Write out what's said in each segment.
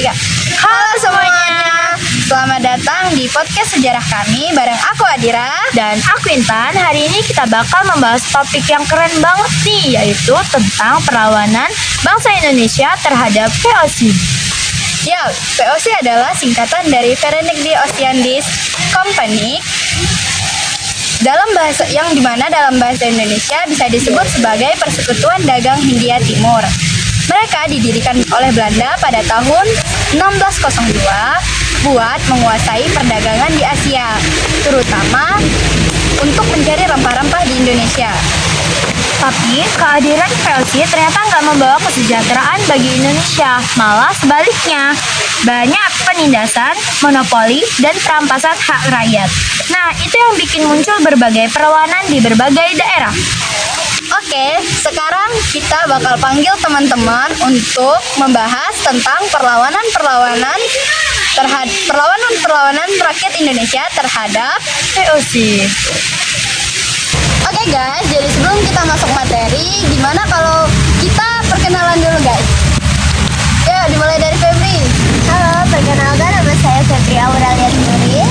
3. Halo semuanya, selamat datang di podcast sejarah kami bareng aku Adira dan aku Intan. Hari ini kita bakal membahas topik yang keren banget nih, yaitu tentang perlawanan bangsa Indonesia terhadap VOC. Ya, VOC adalah singkatan dari Verenigde Oostindische Compagnie, dalam bahasa dalam bahasa Indonesia bisa disebut sebagai Persekutuan Dagang Hindia Timur. Mereka didirikan oleh Belanda pada tahun 1602 buat menguasai perdagangan di Asia, terutama untuk mencari rempah-rempah di Indonesia. Tapi kehadiran VOC ternyata nggak membawa kesejahteraan bagi Indonesia, malah sebaliknya. Banyak penindasan, monopoli, dan perampasan hak rakyat. Nah, itu yang bikin muncul berbagai perlawanan di berbagai daerah. Oke, sekarang kita bakal panggil teman-teman untuk membahas tentang perlawanan rakyat Indonesia terhadap VOC. Oke guys, jadi sebelum kita masuk materi, gimana kalau kita perkenalan dulu guys? Ya, dimulai dari Febri. Halo, perkenalkan nama saya Febri Auralia Nurin.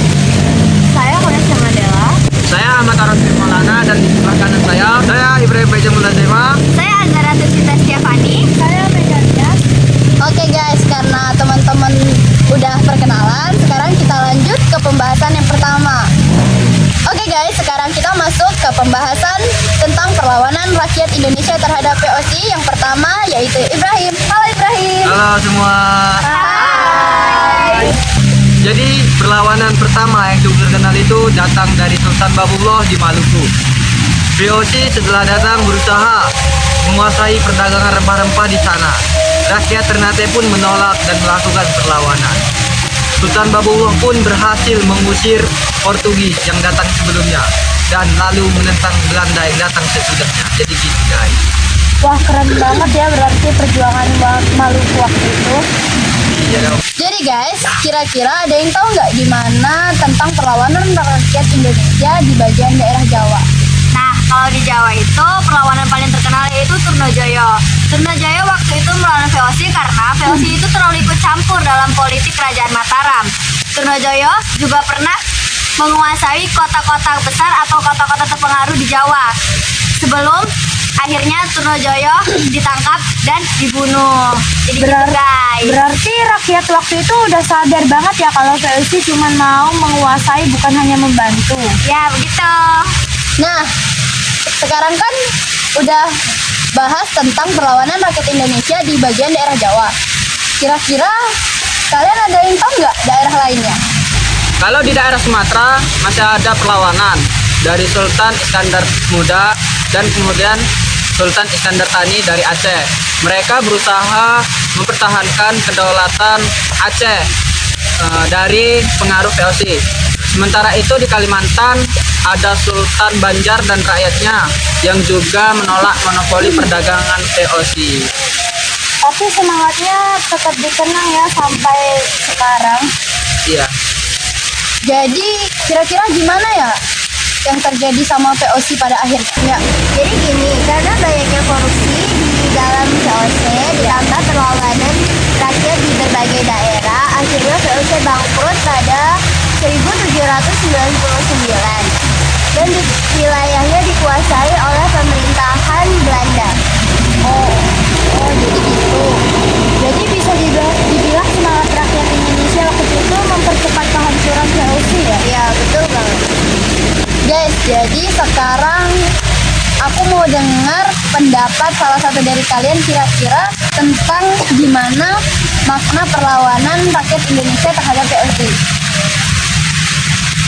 Saya Vanessa Madela. Saya Ahmad Arafin Maulana, dan di sebelah kanan saya Ibrahim Beja Mulazema. Saya Azhara Tusita Stiavani. Saya Megalia. Oke guys, karena teman-teman udah perkenalan, sekarang kita lanjut ke pembahasan yang pertama. Oke guys, sekarang kita masuk ke pembahasan tentang perlawanan rakyat Indonesia terhadap VOC. Yang pertama yaitu Ibrahim. Halo Ibrahim. Halo semua. Hai. Jadi perlawanan pertama yang cukup terkenal itu datang dari Sultan Babullah di Maluku. VOC setelah datang berusaha menguasai perdagangan rempah-rempah di sana. Rakyat Ternate pun menolak dan melakukan perlawanan. Sultan Babullah pun berhasil mengusir Portugis yang datang sebelumnya dan lalu menentang Belanda yang datang sesudahnya. Jadi gitu guys. Wah, keren banget ya berarti perjuangan Maluku waktu itu. Iya dong. Jadi guys, kira-kira ada yang tahu nggak gimana tentang perlawanan rakyat Indonesia di bagian daerah Jawa? Nah, kalau di Jawa itu perlawanan paling terkenal yaitu Trunojoyo. Trunojoyo waktu itu melawan VOC karena VOC itu terlalu ikut campur dalam politik kerajaan Mataram. Trunojoyo juga pernah menguasai kota-kota besar atau kota-kota terpengaruh di Jawa. Sebelum akhirnya Trunojoyo ditangkap dan dibunuh. Jadi guys. Berarti rakyat waktu itu udah sadar banget ya kalau VOC cuma mau menguasai bukan hanya membantu. Ya, begitu. Nah, sekarang kan udah bahas tentang perlawanan rakyat Indonesia di bagian daerah Jawa. Kira-kira kalian ada yang tahu nggak daerah lainnya? Kalau di daerah Sumatera masih ada perlawanan dari Sultan Iskandar Muda dan kemudian Sultan Iskandar Thani dari Aceh. Mereka berusaha mempertahankan kedaulatan Aceh dari pengaruh VOC. Sementara itu di Kalimantan ada Sultan Banjar dan rakyatnya yang juga menolak monopoli perdagangan VOC. Tapi semangatnya tetap dikenang ya sampai sekarang. Iya. Jadi kira-kira gimana ya yang terjadi sama VOC pada akhirnya? Jadi gini, karena banyaknya korupsi di dalam VOC ditambah perlawanan rakyat di berbagai daerah, akhirnya VOC bangkrut pada 1799 dan wilayahnya dikuasai oleh pemerintahan Belanda. Oh, jadi gitu. Jadi bisa dibilang semangat rakyat Indonesia waktu itu mempercepat kehancuran VOC ya? Iya, betul banget. Guys, jadi sekarang aku mau dengar pendapat salah satu dari kalian kira-kira tentang gimana makna perlawanan rakyat Indonesia terhadap VOC.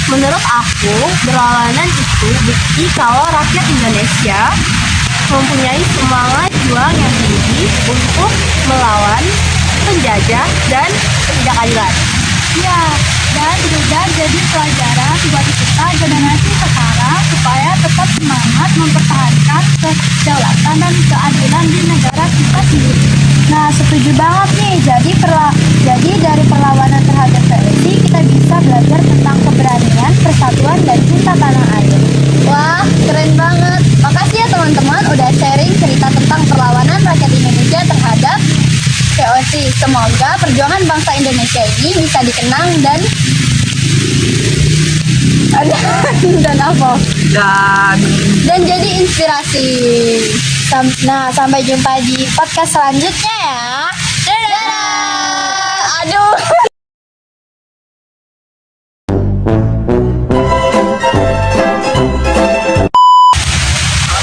Menurut aku, perlawanan itu bukti kalau rakyat Indonesia mempunyai semangat juang yang tinggi untuk melawan penjajah dan ketidakadilan. Ya, dan juga jadi pelajaran buat kita generasi sekarang supaya tetap semangat mempertahankan kedaulatan dan keadilan di negara kita sendiri. Nah, setuju banget nih. Jadi dari perlawanan terhadap VOC kita bisa belajar tentang keberanian, persatuan, dan cinta tanah air. Wah, keren banget. Makasih ya teman-teman udah sharing cerita tentang perlawanan rakyat Indonesia terhadap VOC. Semoga perjuangan bangsa Indonesia ini bisa dikenang dan apa? Dan jadi inspirasi. Nah, sampai jumpa di podcast selanjutnya ya. Dadah. Aduh.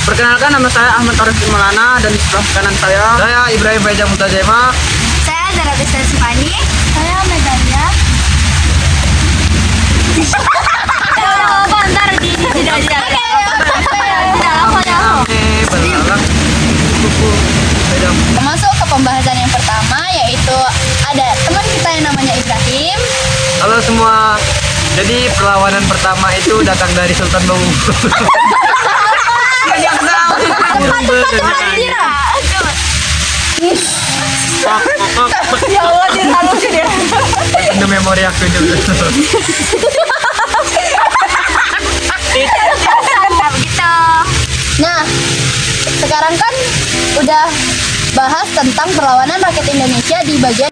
Perkenalkan, nama saya Ahmad Arif Maulana dan di sebelah kanan saya Ibrahim Faizal Mutazema. Saya Zara Bista Sifani. Saya Medalia. Bentar tidak Masuk ke pembahasan yang pertama, yaitu ada teman kita yang namanya Ibrahim. Halo semua. Jadi perlawanan pertama itu datang dari Sultan Bau. Ya Allah, dia halus dia. Itu memori aku juga. Begitu. Nah, sekarang kan udah bahas tentang perlawanan rakyat Indonesia di bagian